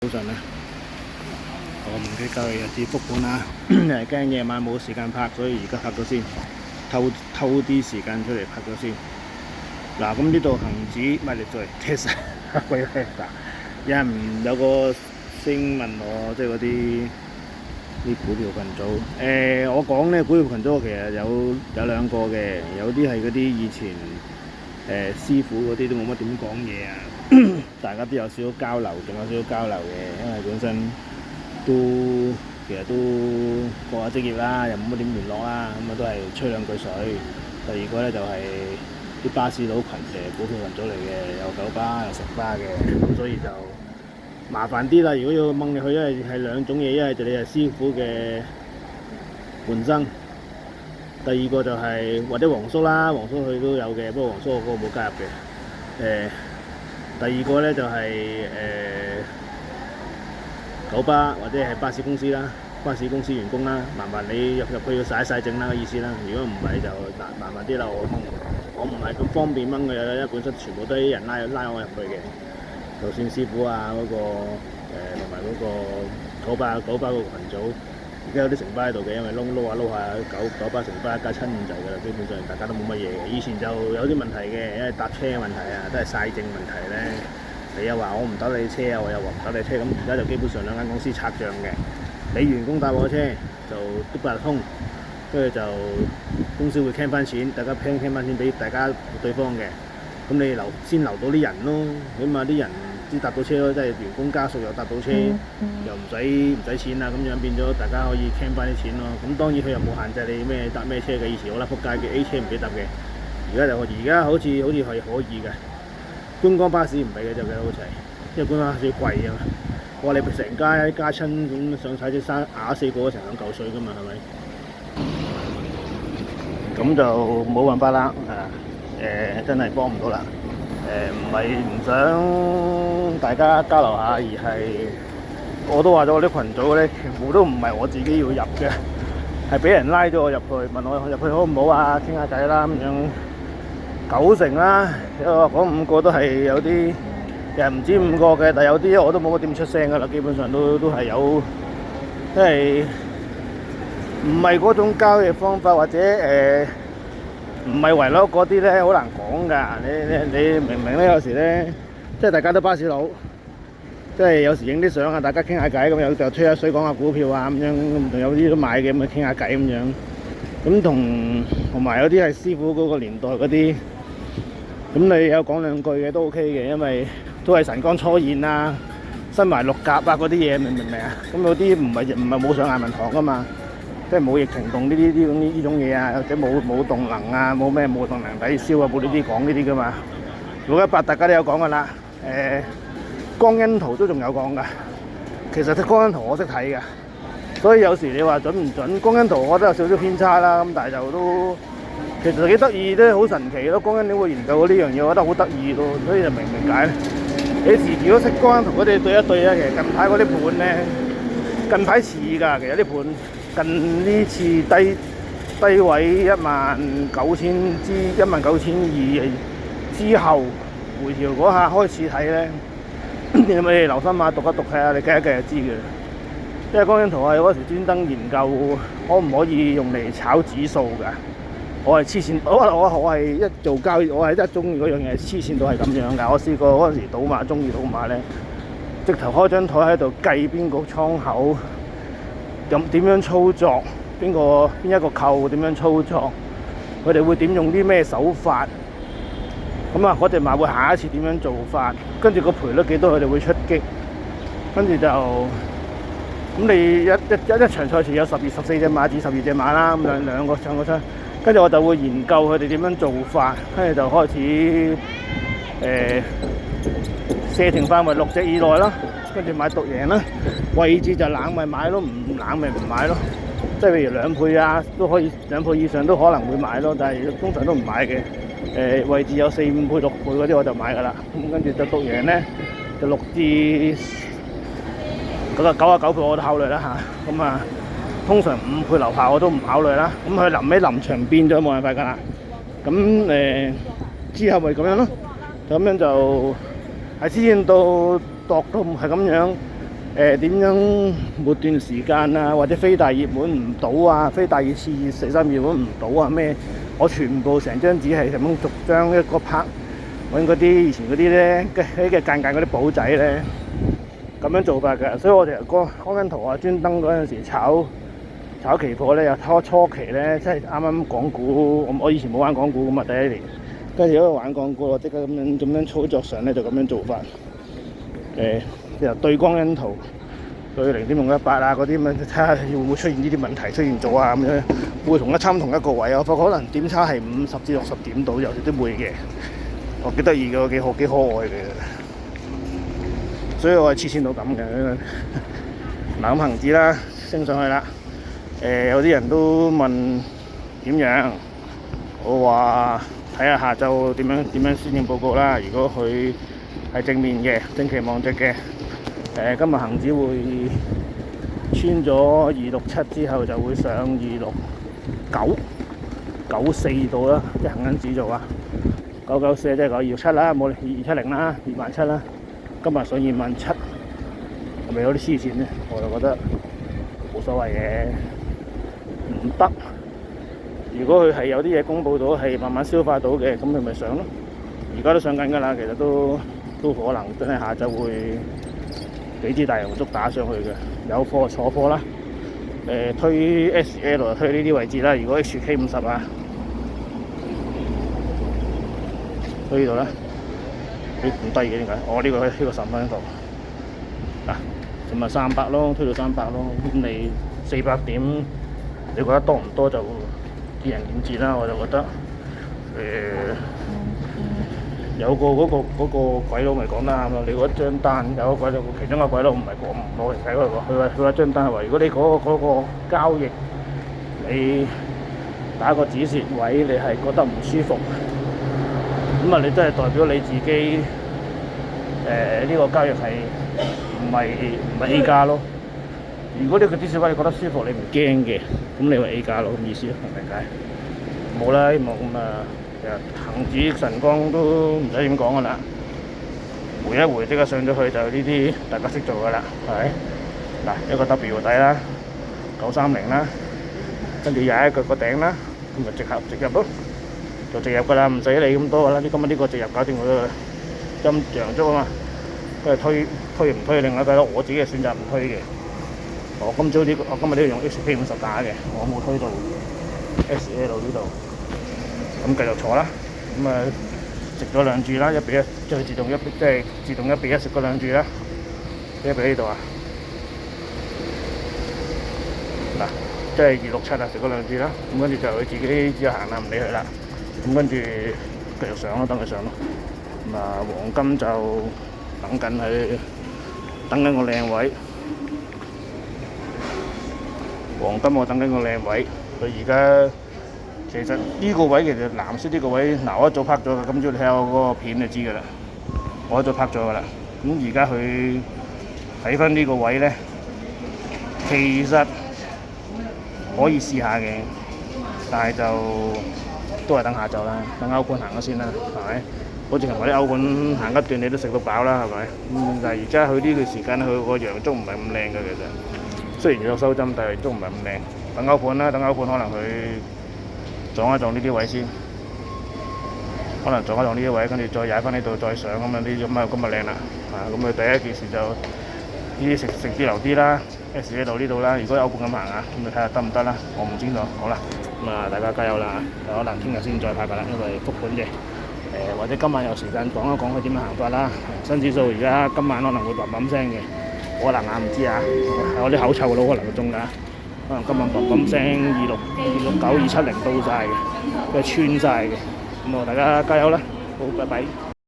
早晨咧，我唔記交嘅日子復盤啦，因為驚夜晚冇時間拍，所以而家拍咗先，偷啲時間出嚟拍咗先。嗱，咁呢度恒指咪嚟再 test 鬼 test 有人有個聲問我，即係嗰啲股票群組。我講咧股票群組其實有兩個嘅，有啲係嗰啲以前師傅嗰啲都冇乜點講嘢啊。大家都有少少交流，仲有少少交流嘅，因為本身其實都過下職業啦，又冇乜點聯絡啦，咁啊都係吹兩句水。第二個咧就係啲巴士佬群嘅股票群組嚟嘅，有九巴有城巴嘅，咁所以就麻煩啲啦。如果要掹你去，因為係兩種嘢，一係就你係師傅嘅門生，第二個就係或者黃叔啦，黃叔佢都有嘅，不過黃叔我嗰個冇加入嘅。第二個咧就係九巴或者係巴士公司啦，巴士公司員工啦，麻煩你入去要曬曬證啦，意思啦。如果唔係就麻煩啲啦，我唔係咁方便掹佢啦，因為本身全部都係啲人拉我入去嘅，就算師傅啊嗰個同埋嗰個九巴個群組，而家有啲城巴喺度嘅，因為撈下九巴城巴一家親咁滯㗎啦，基本上大家都冇乜嘢嘅。以前就有啲問題嘅，因為搭車嘅問題啊，都係曬證問題咧。你又話我唔搭你車啊，我又話唔搭你車，咁而家就基本上兩間公司拆帳嘅。你員工搭我車就都八達通，跟住就公司會 claim 翻錢，大家 claim 翻錢俾大家對方嘅。咁你先留到啲人咯，起碼啲人知搭到車咯，即係員工家屬又搭到車，又唔使錢啦，咁樣變咗大家可以 claim 翻啲錢咯。咁當然佢又冇限制你搭咩車嘅，以前好啦，仆街嘅 A 車唔俾搭嘅，而家好似係可以嘅。觀光巴士唔俾嘅就幾好齊，因為觀光巴士貴啊嘛。我話你成家親咁上晒啲山，4個都成2嚿水噶嘛，係咪？咁就冇辦法啦，真係幫唔到啦。唔係唔想大家交流下，而係我都話咗我啲群組咧，全部都唔係我自己要入嘅，係俾人拉咗我入去，問我入去好唔好啊，傾下偈啦咁樣。9成啦，嗰5個都係有啲人唔止5個嘅，但有啲我都冇乜點出聲噶啦，基本上都係有，即係唔係嗰種交易方法，或者唔係圍攞嗰啲咧，好難講㗎。你明咧？有時咧，即係大家都巴士佬，即係有時影啲相啊，大家傾下偈咁，有就吹下水講下股票啊咁樣，仲有啲都買嘅咁啊傾下偈咁樣。咁同埋有啲係師傅嗰個年代嗰啲。咁你有講兩句嘅都 OK 嘅，因為都係神光初現啊、新埋六甲啊嗰啲嘢，明唔明啊？咁有啲唔係冇上雁文堂噶嘛，即係冇逆停動呢種嘢啊，或者冇動能啊，冇動能抵消啊，冇呢啲講呢啲噶嘛。618大家都有講噶啦，光因圖都仲有講噶。其實光因圖我識睇嘅，所以有時你話準唔準？光因圖我覺得有少少偏差啦，咁但係就都。其實幾得意都好神奇咯，光因點會研究呢樣嘢，我覺得好得意咯，所以就明解咧。你如果識光因同佢哋對一對咧，其實近排嗰啲盤咧，近排似㗎，其實啲盤近呢次低位19000至19200之後回調嗰下開始睇咧，你咪留心下讀一讀睇下，你計一計就知嘅。因為光因圖係嗰時專登研究可唔可以用嚟炒指數㗎。我係黐線，我係一做交易，我係一中意嗰樣嘢，黐線到係咁樣㗎。我試過嗰陣時賭馬，中意賭馬咧，直頭開張台喺度計邊個倉口，咁點樣操作，邊一個扣點樣操作，佢哋會點用啲咩手法，咁啊嗰隻馬會下一次點樣做法，跟住個賠率幾多，佢哋會出擊，跟住就咁你一場賽前有14隻馬至12隻馬啦，咁兩個上個出。跟住我就會研究佢哋點樣做法，跟住就開始射程範圍6隻以內啦，跟住買獨贏啦，位置就冷咪買咯，唔冷咪唔買咯。即係譬如2倍啊，都可以2倍以上都可能會買咯，但係通常都唔買嘅。位置有4、5倍、6倍嗰啲我就買㗎啦。咁跟住就獨贏咧，就6至99倍我都考慮啦嚇。咁啊〜通常5倍樓下我都唔考慮啦，咁佢臨場變咗冇辦法㗎啦。咁之後咪咁樣咯，咁樣就係之前到度到係咁樣，點樣末段時間啊，或者非大熱門唔到啊，非大熱次4、3熱門唔到啊咩？我全部成張紙係咁樣逐張一個拍揾嗰啲以前嗰啲咧嘅間嗰啲簿仔咧，咁樣做法㗎。所以我哋講緊圖啊，專登嗰陣時炒期貨咧，又初期咧，即係啱啱港股，我以前冇玩港股㗎嘛，第一年，跟住喺度玩港股，我即刻咁樣操作上咧就咁樣做法。由對光因圖對0.018啊嗰啲咁樣，睇下會唔會出現呢啲問題出現咗啊咁樣，會差唔多同一個位啊，我發覺可能點差係50至60點度，有時都會嘅。我幾得意嘅，幾可愛嘅，所以我係黐線到咁嘅。嗱咁恒指啦，升上去啦。有啲人都問點樣，我話睇下下晝點樣施政報告啦。如果佢係正面嘅、正期望值嘅，今日恒指會穿咗267之後就會上26994度啦，即係恒生指數啊。994即係927啦，冇2270啦，27000啦。今日上27000，係咪有啲黐線咧？我就覺得冇所謂嘅，唔得。如果佢係有啲嘢公佈到係慢慢消化到嘅，咁佢咪上咯。而家都上緊㗎啦，其實都可能真係下晝會幾支大陽燭打上去嘅，有貨坐貨啦。推 SL 推呢啲位置啦，如果 HK50啊。推呢度啦，咁低嘅點解？我呢個10分圖嗱，就咪300咯，推到300咯。咁你400點，你覺得多唔多就見仁見智啦。我就覺得有個嗰個鬼佬咪講得啱咯。你嗰張單有個鬼佬，其中一個鬼佬唔攞嚟睇嗰個，佢話張單係話，如果你嗰個交易你打個止蝕位，你係覺得唔舒服。咁啊，你都係代表你自己呢個交易係唔係 A 加咯？如果呢個止蝕位你覺得舒服，你唔驚嘅，咁你話 A 加咯，咁意思咯，明唔明解？冇啦，希望咁啊，其實恆指晨光都唔使點講噶啦，回一回即刻上咗去就呢啲大家識做噶啦，係咪？嗱，一個 W 底啦，930啦，跟住踩一個頂啦，咁咪直入咯。就直入㗎啦，唔使理咁多㗎啦。今日呢個直入搞掂佢啦，陰陽燭啊嘛。佢係推唔推另外一個咯，我自己係選擇唔推嘅。我今日呢個用 HK50打嘅，我冇推到 SL 呢度。咁繼續坐啦。咁啊食咗兩注啦，1比1，即係自動1比1食嗰兩注啦。1比呢度啊。嗱，即係267啊，食嗰兩注啦。咁跟住就佢自己只有行啦，唔理佢啦。咁跟住繼續上咯，等佢上咯。咁啊，黃金就等緊個靚位。黃金我等緊個靚位。佢而家其實呢個位其實藍色呢個位，嗱我一早拍咗嘅，今朝你睇我嗰個片就知㗎啦。我一早拍咗㗎啦。咁而家佢睇翻呢個位咧，其實可以試下嘅，但係就都係等下晝啦，等歐盤行咗先啦，係咪？好似琴日啲歐盤行一段，你都食到飽啦，係咪？但係而家佢呢段時間，佢個陽燭唔係咁靚嘅，其實雖然有收針，但係都唔係咁靚。等歐盤啦，等歐盤可能佢撞一撞呢啲位先，可能撞一撞呢啲位，跟住再踩翻呢度再上咁樣啲咁啊靚啦。咁佢第一件事就呢啲食啲留啲啦 ，S 喺度呢度啦。如果歐盤咁行啊，咁你睇下得唔得啦？我唔知道，好啦。咁啊，大家加油啦！可能聽日先再拍㗎啦，因為復盤嘅。或者今晚有時間講一講佢點樣行法啦。新指數而家今晚可能會砰砰聲嘅，可能唔知啊。我啲口臭佬可能會中㗎，可能今晚砰砰聲269、270到晒嘅，佢穿晒嘅。咁啊，大家加油啦！好，拜拜。